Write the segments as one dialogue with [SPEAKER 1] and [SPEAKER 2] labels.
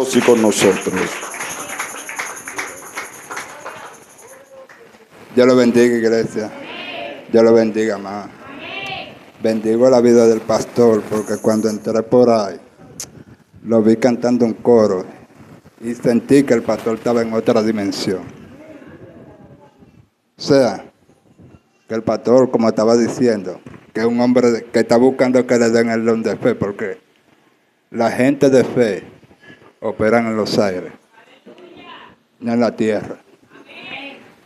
[SPEAKER 1] todos y con nosotros.
[SPEAKER 2] Dios lo bendiga, iglesia. Dios lo bendiga más. Bendigo la vida del pastor, porque cuando entré por ahí, lo vi cantando un coro y sentí que el pastor estaba en otra dimensión. O sea, que el pastor, como estaba diciendo, que es un hombre que está buscando que le den el don de fe, porque la gente de fe operan en los aires, no en la tierra.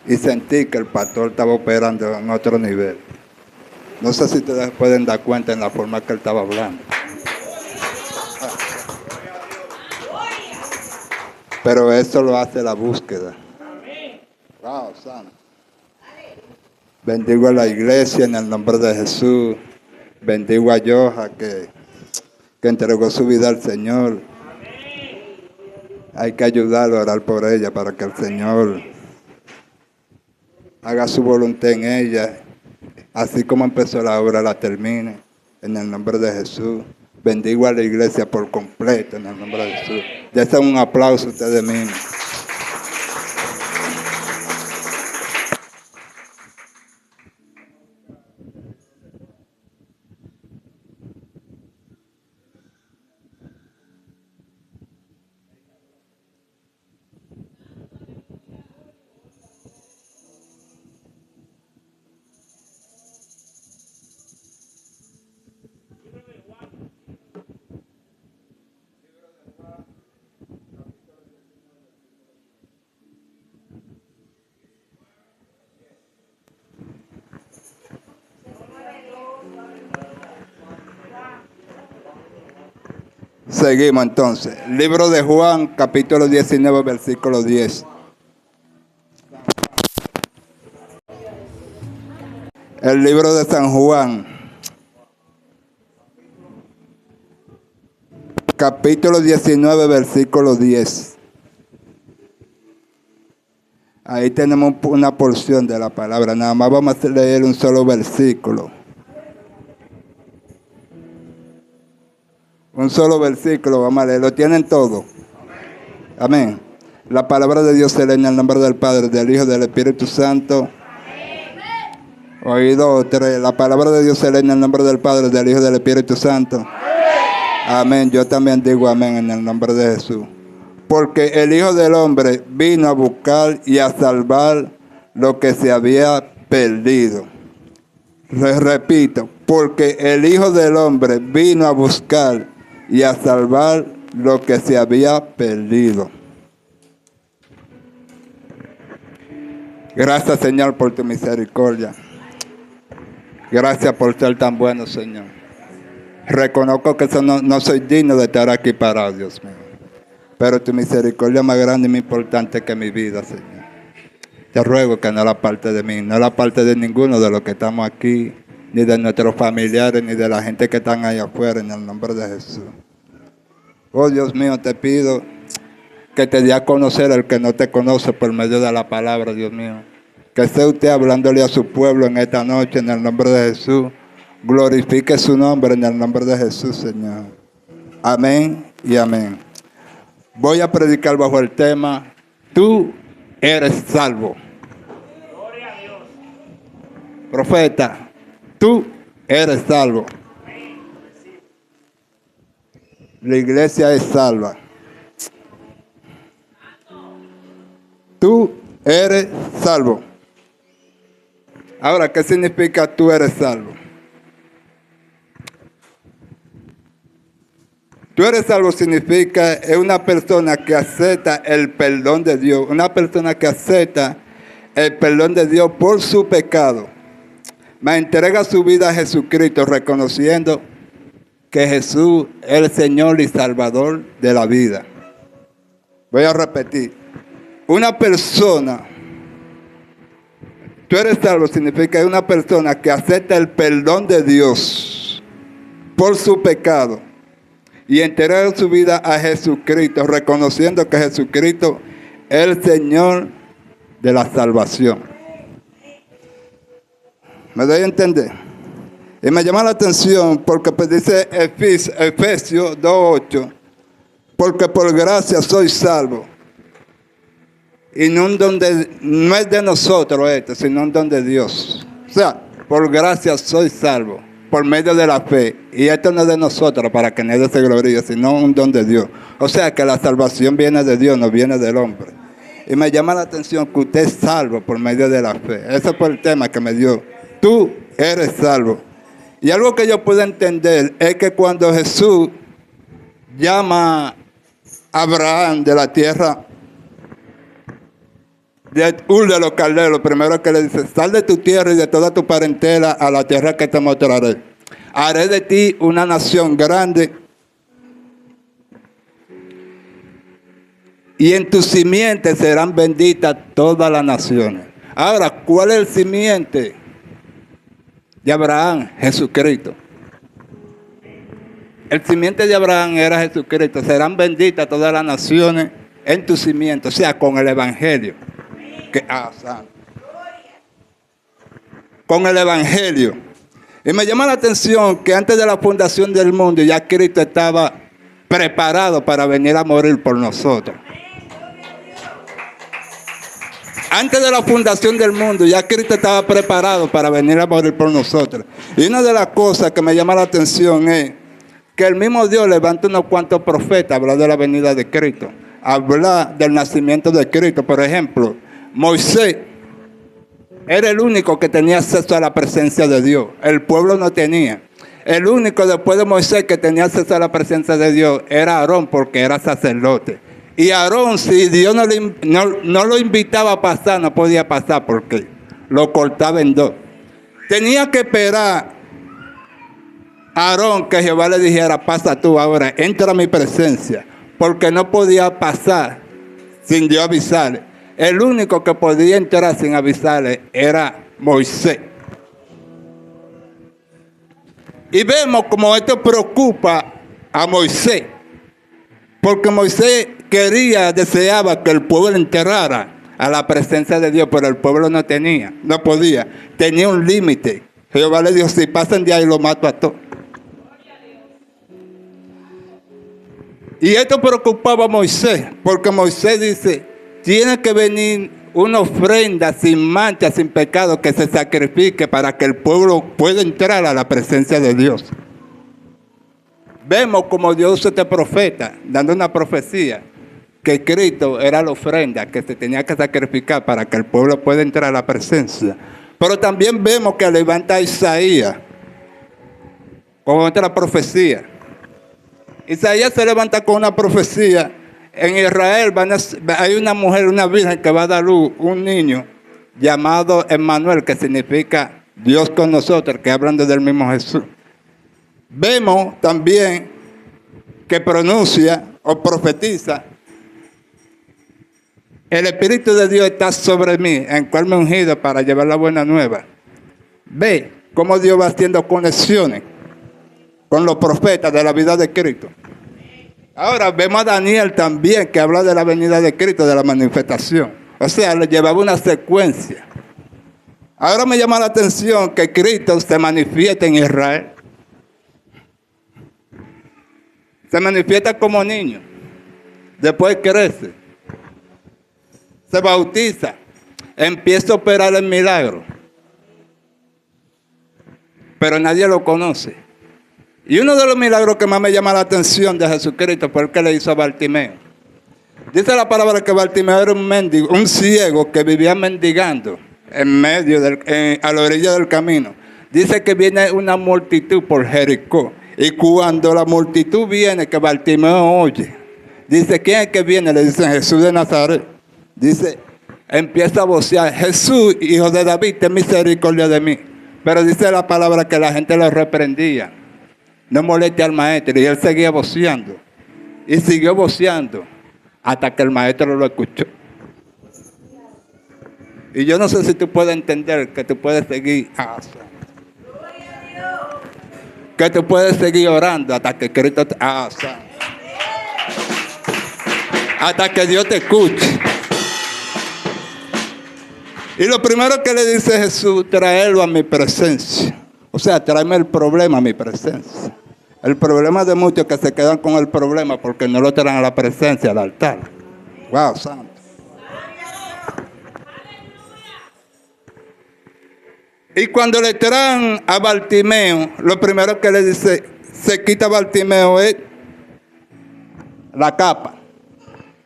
[SPEAKER 2] Y sentí que el pastor estaba operando en otro nivel. No sé si ustedes pueden dar cuenta en la forma que él estaba hablando. Pero eso lo hace la búsqueda. Wow, santo. Bendigo a la iglesia en el nombre de Jesús. Bendigo a Yoja que entregó su vida al Señor. Hay que ayudarlo a orar por ella para que el Señor haga su voluntad en ella. Así como empezó la obra, la termine. En el nombre de Jesús. Bendigo a la iglesia por completo en el nombre de Jesús. Dense un aplauso a ustedes mismos. Seguimos entonces. Libro de Juan, capítulo 19, versículo 10. El libro de San Juan, capítulo 19, versículo 10. Ahí tenemos una porción de la palabra. Nada más vamos a leer un solo versículo. Un solo versículo, vamos a leer. ¿Lo tienen todo? Amén. La palabra de Dios se lee en el nombre del Padre, del Hijo y del Espíritu Santo. Oído tres. La palabra de Dios se lee en el nombre del Padre, del Hijo y del Espíritu Santo. Amén. Yo también digo amén en el nombre de Jesús. Porque el Hijo del Hombre vino a buscar y a salvar lo que se había perdido. Les repito, porque el Hijo del Hombre vino a buscar y a salvar lo que se había perdido. Gracias, Señor, por tu misericordia. Gracias por ser tan bueno, Señor. Reconozco que no soy digno de estar aquí parado, Dios mío. Pero tu misericordia es más grande y más importante que mi vida, Señor. Te ruego que no la parte de mí, no la parte de ninguno de los que estamos aquí, ni de nuestros familiares, ni de la gente que están allá afuera, en el nombre de Jesús. Oh Dios mío, te pido que te dé a conocer al que no te conoce por medio de la palabra, Dios mío. Que sea usted hablándole a su pueblo en esta noche, en el nombre de Jesús. Glorifique su nombre en el nombre de Jesús, Señor. Amén y amén. Voy a predicar bajo el tema, tú eres salvo.
[SPEAKER 3] Gloria a Dios.
[SPEAKER 2] Profeta, tú eres salvo. La iglesia es salva. Tú eres salvo. Ahora, ¿qué significa tú eres salvo? Tú eres salvo significa es una persona que acepta el perdón de Dios. Una persona que acepta el perdón de Dios por su pecado. Me entrega su vida a Jesucristo reconociendo que Jesús es el Señor y Salvador de la vida. Voy a repetir. Una persona, tú eres salvo significa es una persona que acepta el perdón de Dios por su pecado y entrega su vida a Jesucristo, reconociendo que Jesucristo es el Señor de la salvación. ¿Me doy a entender? Y me llama la atención porque pues dice Efesios 2:8, porque por gracia soy salvo. Y no es de nosotros esto, sino un don de Dios. O sea, por gracia soy salvo, por medio de la fe. Y esto no es de nosotros para que nadie se gloríe, sino un don de Dios. O sea que la salvación viene de Dios, no viene del hombre. Y me llama la atención que usted es salvo por medio de la fe. Ese fue el tema que me dio. Tú eres salvo. Y algo que yo puedo entender es que cuando Jesús llama a Abraham de la tierra de Ur de los Caldeos, lo primero que le dice: sal de tu tierra y de toda tu parentela a la tierra que te mostraré. Haré de ti una nación grande y en tu simiente serán benditas todas las naciones. Ahora, ¿cuál es el simiente de Abraham? Jesucristo. El simiente de Abraham era Jesucristo. Serán benditas todas las naciones en tu simiente, o sea, con el Evangelio. Con el Evangelio. Y me llama la atención que antes de la fundación del mundo ya Cristo estaba preparado para venir a morir por nosotros. Antes de la fundación del mundo ya Cristo estaba preparado para venir a morir por nosotros. Y una de las cosas que me llama la atención es que el mismo Dios levanta unos cuantos profetas a hablar de la venida de Cristo, a hablar del nacimiento de Cristo. Por ejemplo, Moisés era el único que tenía acceso a la presencia de Dios. El pueblo no tenía. El único después de Moisés que tenía acceso a la presencia de Dios era Aarón, porque era sacerdote. Y Aarón, si Dios no lo invitaba a pasar, no podía pasar porque lo cortaba en dos. Tenía que esperar a Aarón que Jehová le dijera: pasa tú ahora, entra a mi presencia, porque no podía pasar sin Dios avisarle. El único que podía entrar sin avisarle era Moisés. Y vemos como esto preocupa a Moisés, porque Moisés deseaba que el pueblo entrara a la presencia de Dios, pero el pueblo no podía, tenía un límite. Jehová le dijo: si pasan de ahí, lo mato a todos. Y esto preocupaba a Moisés, porque Moisés dice: tiene que venir una ofrenda sin mancha, sin pecado, que se sacrifique para que el pueblo pueda entrar a la presencia de Dios. Vemos como Dios usa este profeta, dando una profecía, que Cristo era la ofrenda que se tenía que sacrificar para que el pueblo pueda entrar a la presencia. Pero también vemos que levanta a Isaías con otra profecía. Isaías se levanta con una profecía. En Israel hay una mujer, una virgen, que va a dar luz un niño llamado Emmanuel, que significa Dios con nosotros, que hablan del mismo Jesús. Vemos también que pronuncia o profetiza: el Espíritu de Dios está sobre mí, en cual me he ungido para llevar la buena nueva. Ve cómo Dios va haciendo conexiones con los profetas de la vida de Cristo. Ahora vemos a Daniel también, que habla de la venida de Cristo, de la manifestación. O sea, le llevaba una secuencia. Ahora me llama la atención que Cristo se manifiesta en Israel. Se manifiesta como niño. Después crece. Se bautiza. Empieza a operar el milagro. Pero nadie lo conoce. Y uno de los milagros que más me llama la atención de Jesucristo fue el que le hizo a Bartimeo. Dice la palabra que Bartimeo era un mendigo, un ciego que vivía mendigando a la orilla del camino. Dice que viene una multitud por Jericó. Y cuando la multitud viene, que Bartimeo oye, dice: ¿quién es que viene? Le dicen: Jesús de Nazaret. Dice, empieza a vocear: Jesús, hijo de David, ten misericordia de mí. Pero dice la palabra que la gente lo reprendía: no moleste al maestro. Y él seguía voceando. Y siguió voceando hasta que el maestro lo escuchó. Y yo no sé si tú puedes entender que tú puedes seguir que tú puedes seguir orando hasta que Cristo te hasta que Dios te escuche. Y lo primero que le dice Jesús: traerlo a mi presencia. O sea, tráeme el problema a mi presencia. El problema de muchos que se quedan con el problema porque no lo traen a la presencia, al altar. Wow, santo. Y cuando le traen a Bartimeo, lo primero que le dice, se quita Bartimeo es la capa.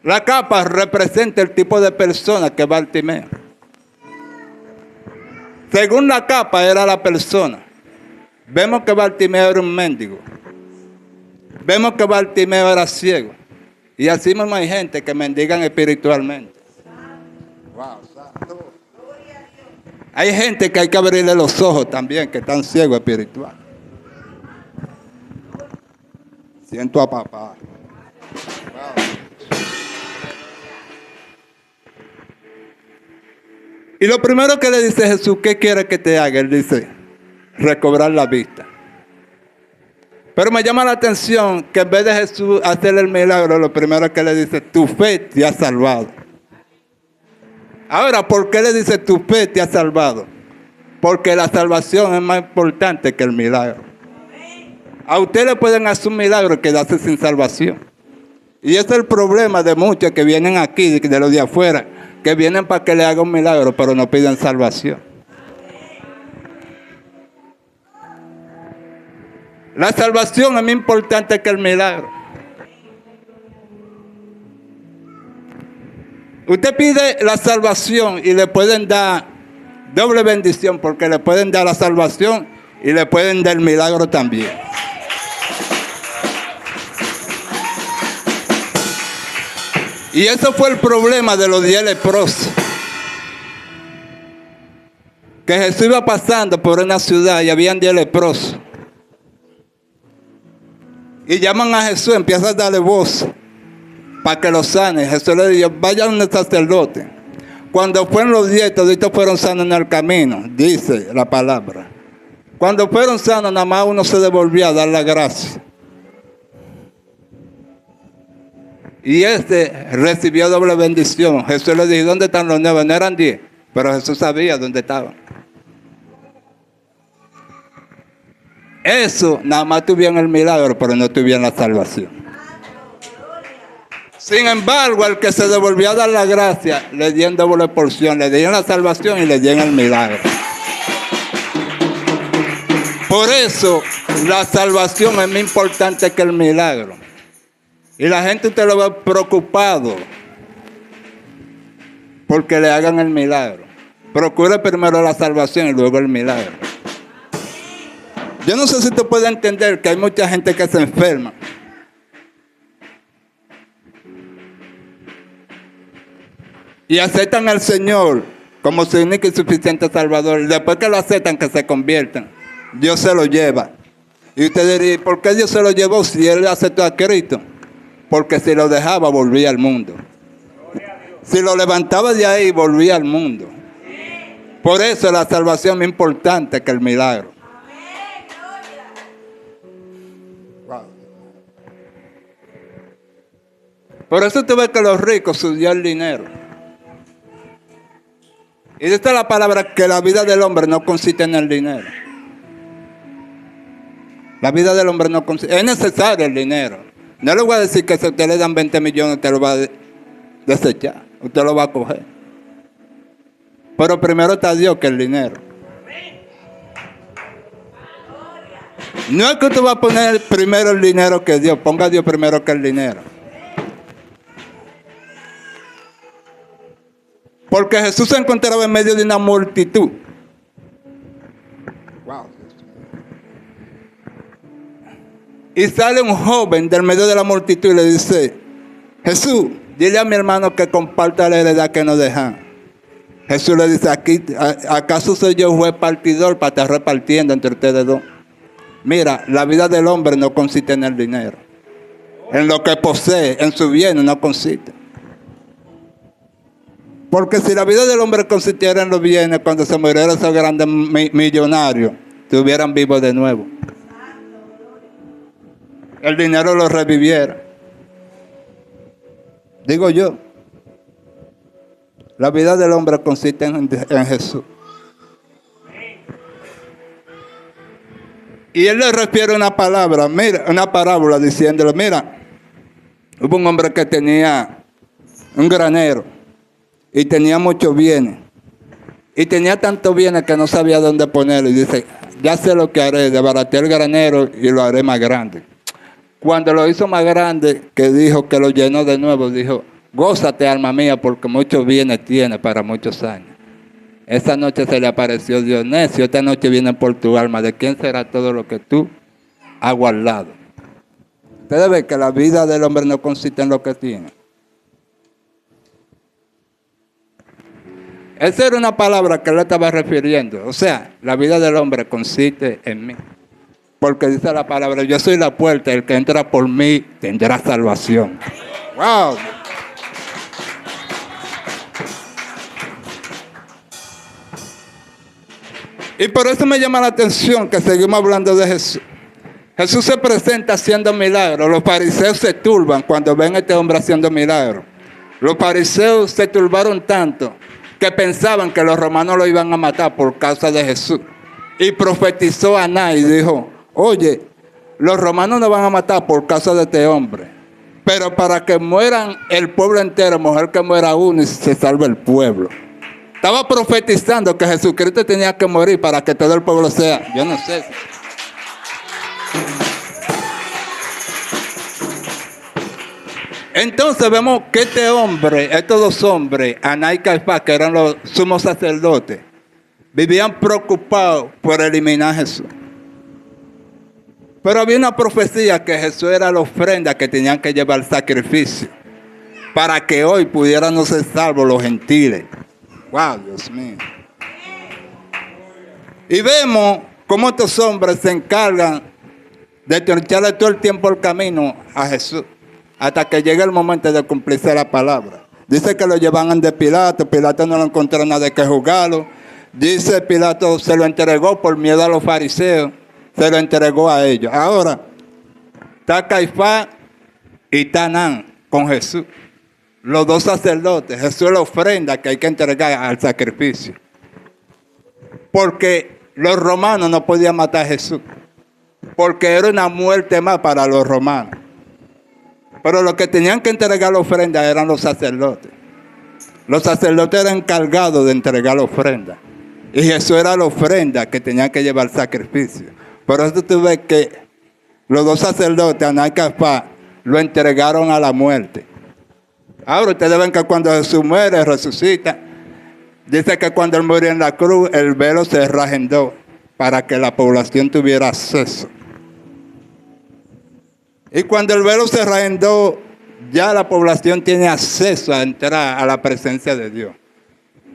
[SPEAKER 2] La capa representa el tipo de persona que es Bartimeo. Según la capa era la persona. Vemos que Bartimeo era un mendigo. Vemos que Bartimeo era ciego. Y así mismo hay gente que mendigan espiritualmente. Wow, santo. Hay gente que hay que abrirle los ojos también, que están ciegos espiritual. Siento a papá. Wow. Y lo primero que le dice Jesús, ¿qué quiere que te haga? Él dice, recobrar la vista. Pero me llama la atención que en vez de Jesús hacerle el milagro, lo primero que le dice, tu fe te ha salvado. Ahora, ¿por qué le dice tu fe te ha salvado? Porque la salvación es más importante que el milagro. A usted le pueden hacer un milagro y quedarse sin salvación. Y ese es el problema de muchos que vienen aquí, de los de afuera, que vienen para que le haga un milagro, pero no piden salvación. La salvación es más importante que el milagro. Usted pide la salvación y le pueden dar doble bendición, porque le pueden dar la salvación y le pueden dar el milagro también. Y eso fue el problema de los 10 leprosos. Que Jesús iba pasando por una ciudad y habían 10 leprosos. Y llaman a Jesús, empiezan a darle voz para que los sane. Jesús le dijo, vayan al sacerdote. Cuando fueron los 10, toditos fueron sanos en el camino, dice la palabra. Cuando fueron sanos, nada más uno se devolvió a dar la gracia. Y recibió doble bendición. Jesús le dijo, ¿dónde están los 9? No eran 10, pero Jesús sabía dónde estaban. Eso nada más tuvieron el milagro, pero no tuvieron la salvación. Sin embargo, al que se devolvió a dar la gracia, le dieron doble porción, le dieron la salvación y le dieron el milagro. Por eso, la salvación es más importante que el milagro. Y la gente usted lo ve preocupado porque le hagan el milagro. Procure primero la salvación y luego el milagro. Yo no sé si usted puede entender que hay mucha gente que se enferma. Y aceptan al Señor como su único y suficiente Salvador. Y después que lo aceptan, que se conviertan, Dios se lo lleva. Y usted diría, ¿por qué Dios se lo llevó si Él aceptó a Cristo? Porque si lo dejaba, volvía al mundo. Si lo levantaba de ahí, volvía al mundo. Por eso la salvación es importante que el milagro. Por eso tú ves que los ricos subió el dinero. Y esta es la palabra, que la vida del hombre no consiste en el dinero. La vida del hombre no consiste, es necesario el dinero. No le voy a decir que si a usted le dan 20 millones, usted lo va a desechar. Usted lo va a coger. Pero primero está Dios que el dinero. No es que usted va a poner primero el dinero que Dios. Ponga a Dios primero que el dinero. Porque Jesús se encontraba en medio de una multitud. Wow. Y sale un joven del medio de la multitud y le dice, Jesús, dile a mi hermano que comparta la heredad que nos dejan. Jesús le dice, ¿acaso soy yo juez partidor para estar repartiendo entre ustedes dos? Mira, la vida del hombre no consiste en el dinero. En lo que posee, en su bien no consiste. Porque si la vida del hombre consistiera en los bienes, cuando se murieran esos grandes millonarios, estuvieran vivos de nuevo. El dinero lo reviviera. Digo yo, la vida del hombre consiste en Jesús. Y él le refiere una palabra, mira, una parábola diciéndole, mira, hubo un hombre que tenía un granero y tenía muchos bienes. Y tenía tantos bienes que no sabía dónde ponerlo. Y dice, ya sé lo que haré, desbaraté el granero y lo haré más grande. Cuando lo hizo más grande, que dijo que lo llenó de nuevo, dijo, gózate, alma mía, porque muchos bienes tienes para muchos años. Esa noche se le apareció Dios, necio, esta noche viene por tu alma. ¿De quién será todo lo que tú has guardado? Ustedes ven que la vida del hombre no consiste en lo que tiene. Esa era una palabra que él estaba refiriendo. O sea, la vida del hombre consiste en mí. Porque dice la palabra, yo soy la puerta, el que entra por mí tendrá salvación. ¡Wow! Y por eso me llama la atención que seguimos hablando de Jesús. Jesús se presenta haciendo milagros. Los fariseos se turban cuando ven a este hombre haciendo milagros. Los fariseos se turbaron tanto que pensaban que los romanos lo iban a matar por causa de Jesús. Y profetizó Anás y dijo, oye, los romanos nos van a matar por causa de este hombre. Pero para que mueran el pueblo entero, mejor que muera uno y se salve el pueblo. Estaba profetizando que Jesucristo tenía que morir para que todo el pueblo sea, yo no sé. Entonces vemos que este hombre, estos dos hombres, Anás y Caifás, que eran los sumos sacerdotes, vivían preocupados por eliminar a Jesús. Pero había una profecía que Jesús era la ofrenda que tenían que llevar al sacrificio para que hoy pudieran no ser salvos los gentiles. ¡Wow, Dios mío! Y vemos cómo estos hombres se encargan de torcharle todo el tiempo el camino a Jesús, hasta que llegue el momento de cumplirse la palabra. Dice que lo llevan de Pilato, Pilato no lo encontró nada de que juzgarlo. Dice Pilato se lo entregó por miedo a los fariseos, se lo entregó a ellos. Ahora, está Caifás y está Anás con Jesús. Los dos sacerdotes, Jesús es la ofrenda que hay que entregar al sacrificio. Porque los romanos no podían matar a Jesús, porque era una muerte más para los romanos. Pero los que tenían que entregar la ofrenda eran los sacerdotes. Los sacerdotes eran encargados de entregar la ofrenda. Y Jesús era la ofrenda que tenía que llevar el sacrificio. Por eso tú ves que los dos sacerdotes, Anás y Caifás, lo entregaron a la muerte. Ahora ustedes ven que cuando Jesús muere, resucita. Dice que cuando él murió en la cruz, el velo se rasgó en dos para que la población tuviera acceso. Y cuando el velo se rasgó en dos, ya la población tiene acceso a entrar a la presencia de Dios.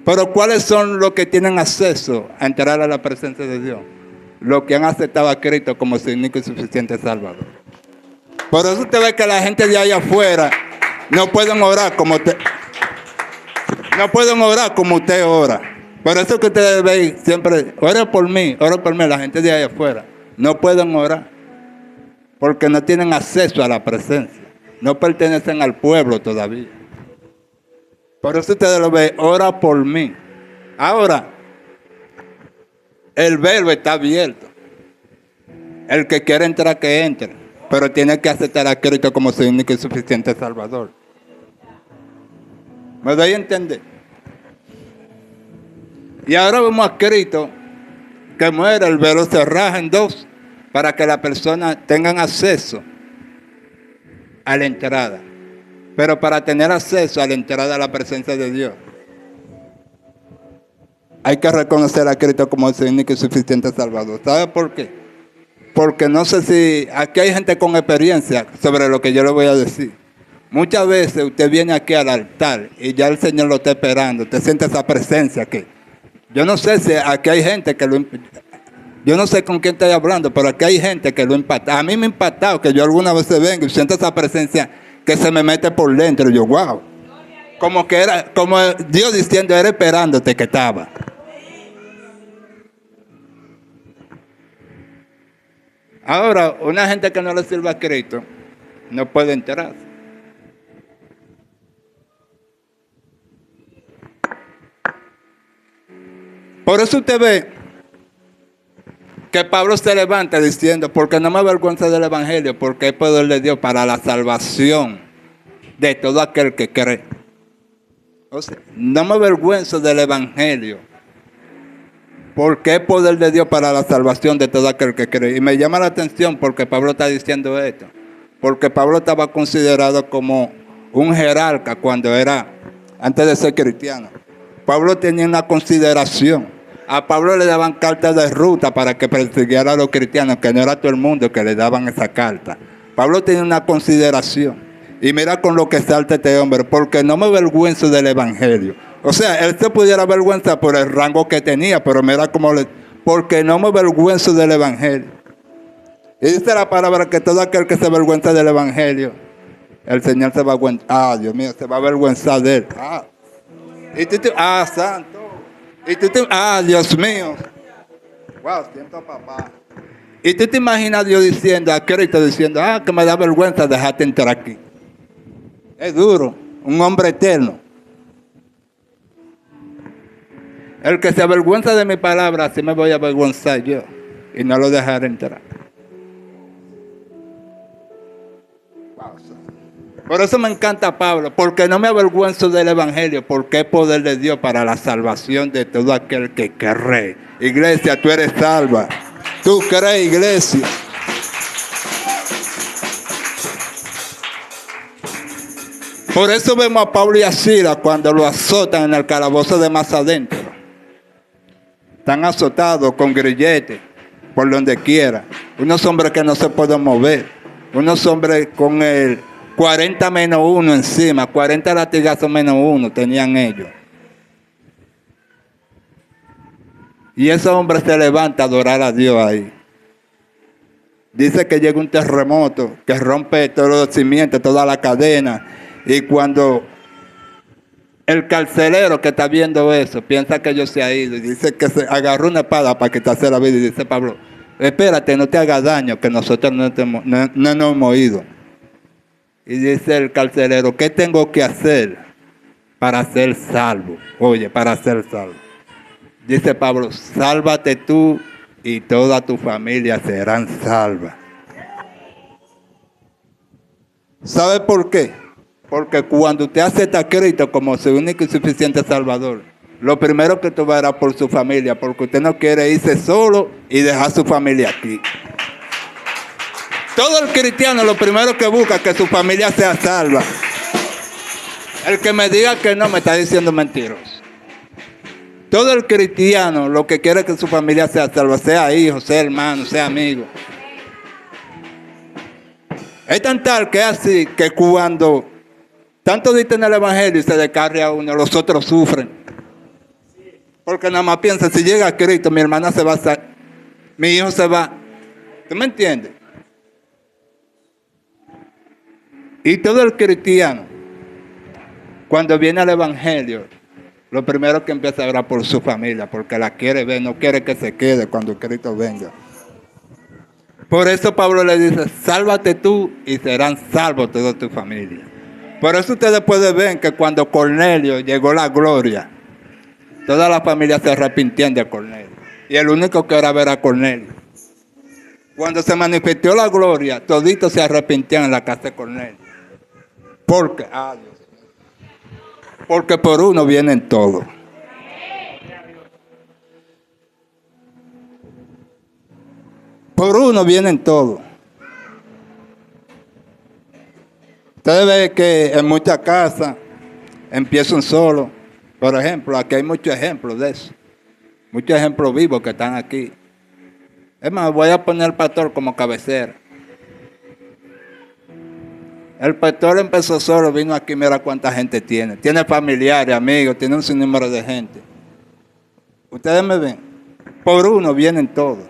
[SPEAKER 2] Pero ¿cuáles son los que tienen acceso a entrar a la presencia de Dios? Los que han aceptado a Cristo como su único y suficiente Salvador. Por eso usted ve que la gente de allá afuera no pueden orar como usted. No pueden orar como usted ora. Por eso que ustedes ven siempre, ora por mí, la gente de allá afuera. No pueden orar. Porque no tienen acceso a la presencia. No pertenecen al pueblo todavía. Por eso ustedes lo ven, ora por mí. Ahora, el velo está abierto. El que quiere entrar, que entre. Pero tiene que aceptar a Cristo como su único y suficiente Salvador. ¿Me doy a entender? Y ahora vemos a Cristo que muere, el velo se rasga en dos para que las personas tengan acceso a la entrada. Pero para tener acceso a la entrada a la presencia de Dios, hay que reconocer a Cristo como su único y suficiente Salvador. ¿Sabe por qué? Porque no sé si aquí hay gente con experiencia sobre lo que yo le voy a decir. Muchas veces usted viene aquí al altar y ya el Señor lo está esperando. Usted siente esa presencia aquí. Yo no sé si aquí hay gente que lo... Yo no sé con quién estoy hablando, pero aquí hay gente que lo impacta. A mí me ha impactado que yo alguna vez vengo y siento esa presencia que se me mete por dentro. Y yo, wow. Como que era, como Dios diciendo, era esperándote que estaba. Ahora, una gente que no le sirve a Cristo no puede entrar. Por eso usted ve que Pablo se levanta diciendo, porque no me avergüenza del Evangelio, porque es poder de Dios para la salvación de todo aquel que cree. O sea, no me avergüenzo del Evangelio, porque es poder de Dios para la salvación de todo aquel que cree. Y me llama la atención porque Pablo está diciendo esto, porque Pablo estaba considerado como un jerarca cuando era, antes de ser cristiano. Pablo tenía una consideración. A Pablo le daban cartas de ruta para que persiguiera a los cristianos, que no era todo el mundo que le daban esa carta. Pablo tenía una consideración. Y mira con lo que salta este hombre, porque no me avergüenzo del Evangelio. O sea, él se pudiera avergüenzar por el rango que tenía, pero mira cómo porque no me avergüenzo del Evangelio. Y dice la palabra que todo aquel que se avergüenza del Evangelio, el Señor se va a avergüenzar. Dios mío, se va a avergüenzar de él. Santo. Dios mío. Wow, siento papá. Y tú te imaginas a Dios diciendo, a Cristo diciendo, que me da vergüenza dejarte entrar aquí. Es duro, un hombre eterno. El que se avergüenza de mi palabra, así me voy a avergonzar yo. Y no lo dejaré entrar. Por eso me encanta Pablo, porque no me avergüenzo del Evangelio, porque es poder de Dios para la salvación de todo aquel que cree. Iglesia, tú eres salva. Tú crees, iglesia. Por eso vemos a Pablo y a Silas cuando lo azotan en el calabozo de más adentro. Están azotados con grilletes por donde quiera. Unos hombres que no se pueden mover. Unos hombres con el 40 menos 1 encima. 40 latigazos menos 1 tenían ellos. Y ese hombre se levanta a adorar a Dios ahí. Dice que llega un terremoto que rompe todos los cimientos, toda la cadena. Y cuando el carcelero que está viendo eso piensa que ellos se ha ido y dice que se agarró una espada para quitarse la vida y dice Pablo, espérate, no te hagas daño, que nosotros no nos hemos ido. Y dice el carcelero, ¿qué tengo que hacer para ser salvo? Oye, para ser salvo. Dice Pablo, sálvate tú y toda tu familia serán salvas. ¿Sabe por qué? Porque cuando usted acepta a Cristo como su único y suficiente Salvador, lo primero que tú verás por su familia, porque usted no quiere irse solo y dejar su familia aquí. Todo el cristiano lo primero que busca es que su familia sea salva. El que me diga que no me está diciendo mentiroso. Todo el cristiano lo que quiere es que su familia sea salva, sea hijo, sea hermano, sea amigo. Es tan tal que es así que cuando tanto dicen el Evangelio y se descarga a uno, los otros sufren. Porque nada más piensan, si llega a Cristo, mi hermana se va a mi hijo se va. ¿Tú me entiendes? Y todo el cristiano, cuando viene al Evangelio, lo primero que empieza a orar por su familia, porque la quiere ver, no quiere que se quede cuando Cristo venga. Por eso Pablo le dice, sálvate tú y serán salvos toda tu familia. Por eso ustedes pueden ver que cuando Cornelio llegó la gloria, toda la familia se arrepintieron de Cornelio. Y el único que era ver a Cornelio. Cuando se manifestó la gloria, toditos se arrepintieron en la casa de Cornelio. Porque, Dios. Porque por uno vienen todos. Por uno vienen todos. Ustedes ven que en muchas casas empiezan solo. Por ejemplo, aquí hay muchos ejemplos de eso. Muchos ejemplos vivos que están aquí. Es más, voy a poner al pastor como cabecera. El pastor empezó solo, vino aquí, mira cuánta gente tiene. Tiene familiares, amigos, tiene un sinnúmero de gente. Ustedes me ven. Por uno vienen todos.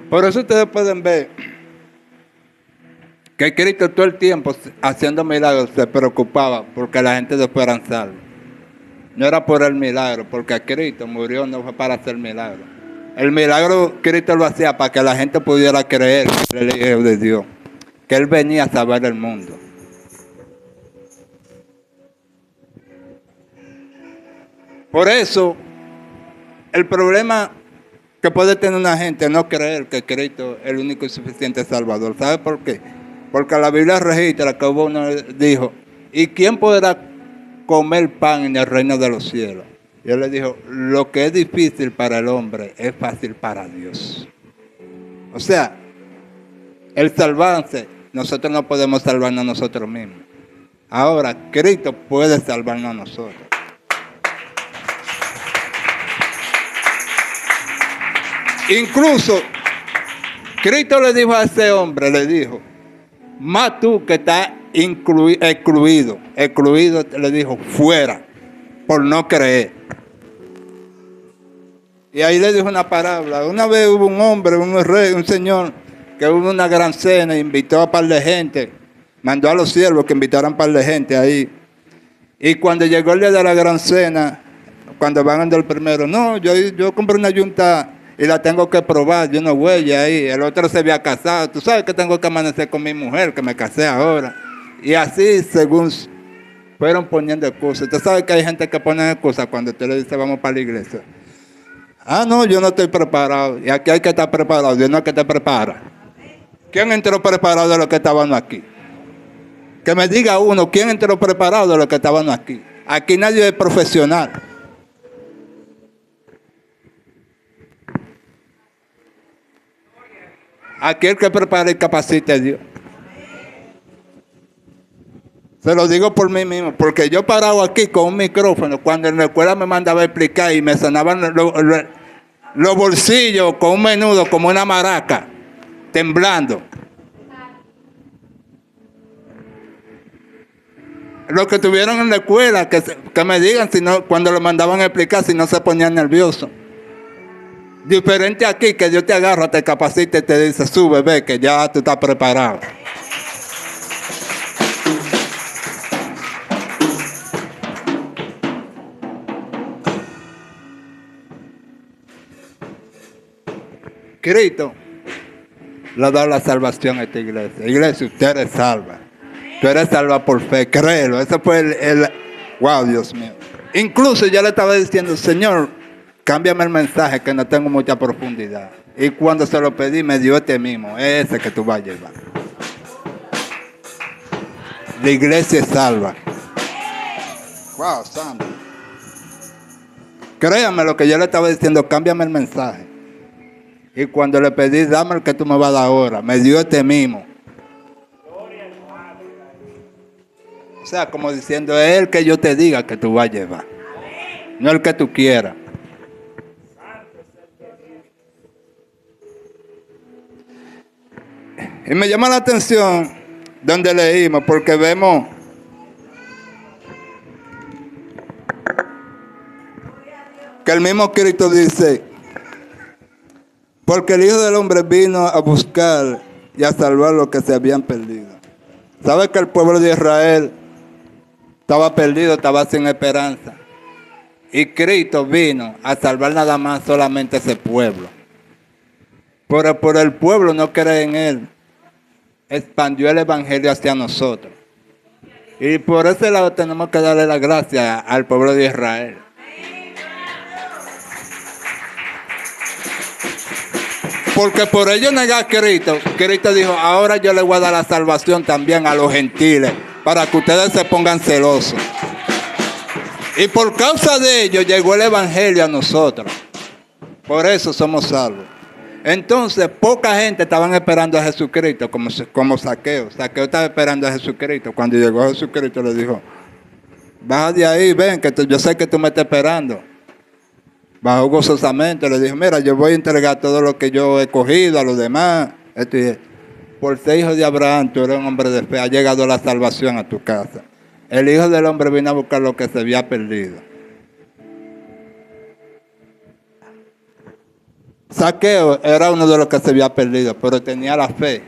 [SPEAKER 2] Por eso ustedes pueden ver que Cristo todo el tiempo haciendo milagros se preocupaba porque la gente no fuera salva. No era por el milagro, porque Cristo murió no fue para hacer milagros. El milagro Cristo lo hacía para que la gente pudiera creer que Él era el Hijo de Dios, que Él venía a salvar el mundo. Por eso, el problema que puede tener una gente es no creer que Cristo es el único y suficiente Salvador. ¿Sabe por qué? Porque la Biblia registra que hubo uno que dijo, ¿y quién podrá comer pan en el reino de los cielos? Y él le dijo, lo que es difícil para el hombre es fácil para Dios. O sea, el salvarse, nosotros no podemos salvarnos a nosotros mismos. Ahora, Cristo puede salvarnos a nosotros. Incluso, Cristo le dijo a ese hombre, le dijo, más tú que estás excluido, le dijo, fuera, por no creer. Y ahí le dijo una parábola. Una vez hubo un hombre, un rey, un señor, que hubo una gran cena e invitó a un par de gente. Mandó a los siervos que invitaran a un par de gente ahí. Y cuando llegó el día de la gran cena, cuando van del primero, no, yo compré una yunta y la tengo que probar, yo no voy ahí. El otro se había casado. Tú sabes que tengo que amanecer con mi mujer, que me casé ahora. Y así, según fueron poniendo excusas. Usted sabe que hay gente que pone excusas cuando usted le dice vamos para la iglesia. Ah, no, yo no estoy preparado. Y aquí hay que estar preparado. Dios no es que te prepara. ¿Quién entró preparado de los que estaban aquí? Que me diga uno, ¿quién entró preparado de los que estaban aquí? Aquí nadie es profesional. Aquí el que prepara y capacita es Dios. Se lo digo por mí mismo, porque yo parado aquí con un micrófono, cuando en la escuela me mandaba a explicar y me sonaban los bolsillos con un menudo como una maraca, temblando. Los que estuvieron en la escuela, que me digan si no, cuando lo mandaban a explicar, si no se ponían nerviosos. Diferente aquí, que Dios te agarra, te capacita y te dice, sube, ve, que ya tú estás preparado. Cristo le ha dado la salvación a esta iglesia. Iglesia, usted eres salva. Tú eres salva por fe, créelo. Ese fue wow, Dios mío. Incluso yo le estaba diciendo, Señor, cámbiame el mensaje que no tengo mucha profundidad. Y cuando se lo pedí, me dio este mismo, ese que tú vas a llevar. La iglesia es salva. Wow, santo. Créame lo que yo le estaba diciendo, cámbiame el mensaje. Y cuando le pedí, dame el que tú me vas a dar ahora, me dio este mismo. O sea, como diciendo, es el que yo te diga que tú vas a llevar, no el que tú quieras. Y me llama la atención donde leímos, porque vemos que el mismo Cristo dice, porque el Hijo del Hombre vino a buscar y a salvar lo que se habían perdido. ¿Sabe que el pueblo de Israel estaba perdido, estaba sin esperanza? Y Cristo vino a salvar nada más solamente ese pueblo. Pero por el pueblo no cree en Él, expandió el Evangelio hacia nosotros. Y por ese lado tenemos que darle la gracia al pueblo de Israel. Porque por ello negar a Cristo, Cristo dijo, ahora yo le voy a dar la salvación también a los gentiles, para que ustedes se pongan celosos. Y por causa de ello llegó el Evangelio a nosotros. Por eso somos salvos. Entonces, poca gente estaban esperando a Jesucristo, como Zaqueo. Zaqueo estaba esperando a Jesucristo. Cuando llegó Jesucristo le dijo, baja de ahí, ven, que yo sé que tú me estás esperando. Bajó gozosamente, le dijo, mira, yo voy a entregar todo lo que yo he cogido a los demás. Esto y esto. Por ser hijo de Abraham, tú eres un hombre de fe, ha llegado la salvación a tu casa. El Hijo del Hombre vino a buscar lo que se había perdido. Zaqueo era uno de los que se había perdido, pero tenía la fe.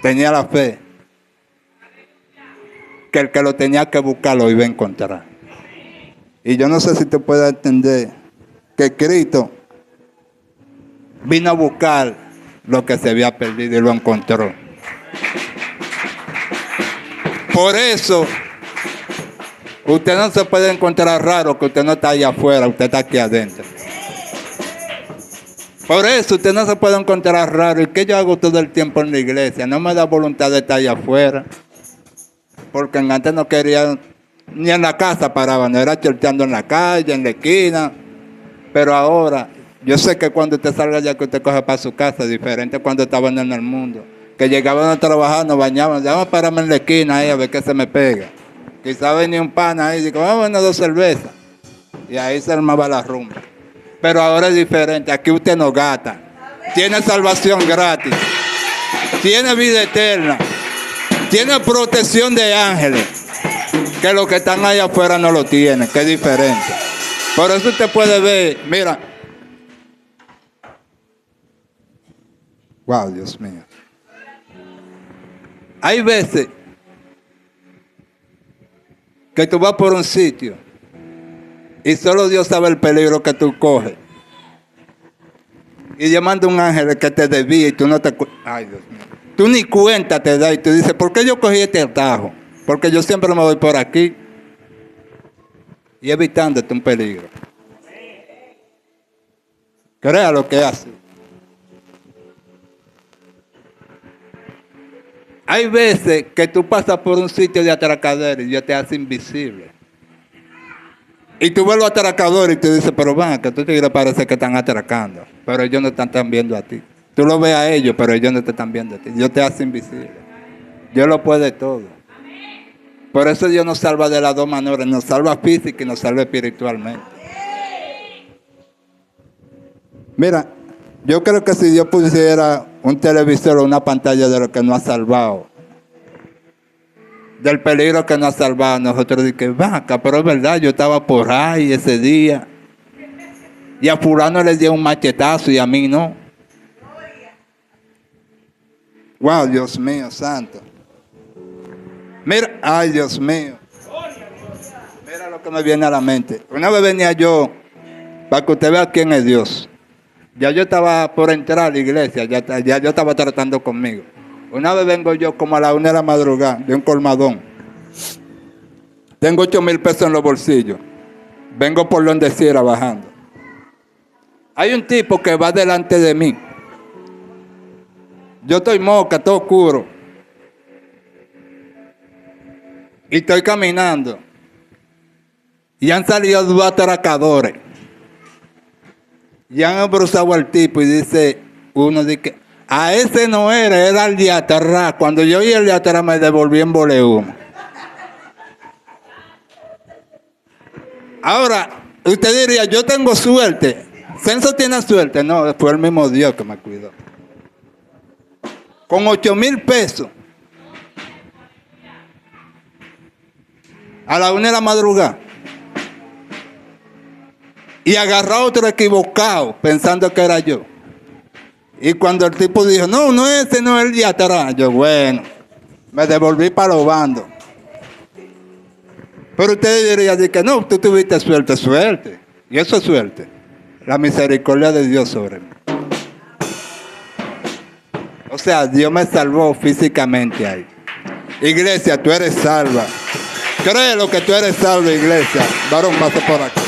[SPEAKER 2] Tenía la fe. Que el que lo tenía que buscar lo iba a encontrar. Y yo no sé si te puedes entender que Cristo vino a buscar lo que se había perdido y lo encontró. Por eso, usted no se puede encontrar raro que usted no está allá afuera, usted está aquí adentro. Por eso usted no se puede encontrar raro. ¿Y qué yo hago todo el tiempo en la iglesia? No me da voluntad de estar allá afuera. Porque antes no quería, ni en la casa paraban, no era chorteando en la calle, en la esquina. Pero ahora, yo sé que cuando usted salga ya que usted coge para su casa, diferente cuando estaban en el mundo. Que llegaban a trabajar, nos bañaban, ya vamos a pararme en la esquina ahí a ver qué se me pega. Quizá venía un pana ahí y digo, vamos a poner 2 cervezas. Y ahí se armaba la rumba. Pero ahora es diferente, aquí usted no gasta. Tiene salvación gratis. Tiene vida eterna. Tiene protección de ángeles. Que los que están allá afuera no lo tienen, que es diferente. Por eso usted puede ver, mira. Wow, Dios mío. Hay veces que tú vas por un sitio y solo Dios sabe el peligro que tú coges. Y llamando a un ángel que te desvía y tú no te... Ay, Dios mío. Tú ni cuenta te das y tú dices, ¿por qué yo cogí este atajo? Porque yo siempre me voy por aquí. Y evitándote un peligro. Crea lo que hace. Hay veces que tú pasas por un sitio de atracadero y Dios te hace invisible. Y tú ves los atracadores y tú dices, pero van, que tú te parece que están atracando. Pero ellos no están viendo a ti. Tú lo ves a ellos, pero ellos no te están viendo a ti. Dios te hace invisible. Dios lo puede todo. Por eso Dios nos salva de las dos maneras. Nos salva física y nos salva espiritualmente. Mira, yo creo que si Dios pusiera un televisor o una pantalla de lo que nos ha salvado, del peligro que nos ha salvado, nosotros dijimos, vaca, pero es verdad, yo estaba por ahí ese día. Y a fulano les dio un machetazo y a mí no. Wow, Dios mío, santo. Mira, ay, Dios mío. Mira lo que me viene a la mente. Una vez venía yo, para que usted vea quién es Dios. Ya yo estaba por entrar a la iglesia, ya yo estaba tratando conmigo. Una vez vengo yo como a la 1 de la madrugada, de un colmadón. Tengo 8,000 pesos en los bolsillos. Vengo por donde quiera bajando. Hay un tipo que va delante de mí. Yo estoy moca, todo oscuro. Y estoy caminando. Y han salido 2 atracadores. Y han abrazado al tipo y dice, uno dice, a ese no era el de atrás. Cuando yo oí el de atrás me devolví en bolehumo. Ahora, usted diría, yo tengo suerte. ¿Censo tiene suerte? No, fue el mismo Dios que me cuidó. Con 8,000 pesos. A la 1 de la madrugada. Y agarró a otro equivocado, pensando que era yo. Y cuando el tipo dijo, no, ese no es el de atrás. Yo, bueno, me devolví para los bandos. Pero usted diría que no, tú tuviste suerte. Y eso es suerte. La misericordia de Dios sobre mí. O sea, Dios me salvó físicamente ahí. Iglesia, tú eres salva. Créelo que tú eres salvo, iglesia. Varón, pasa por aquí.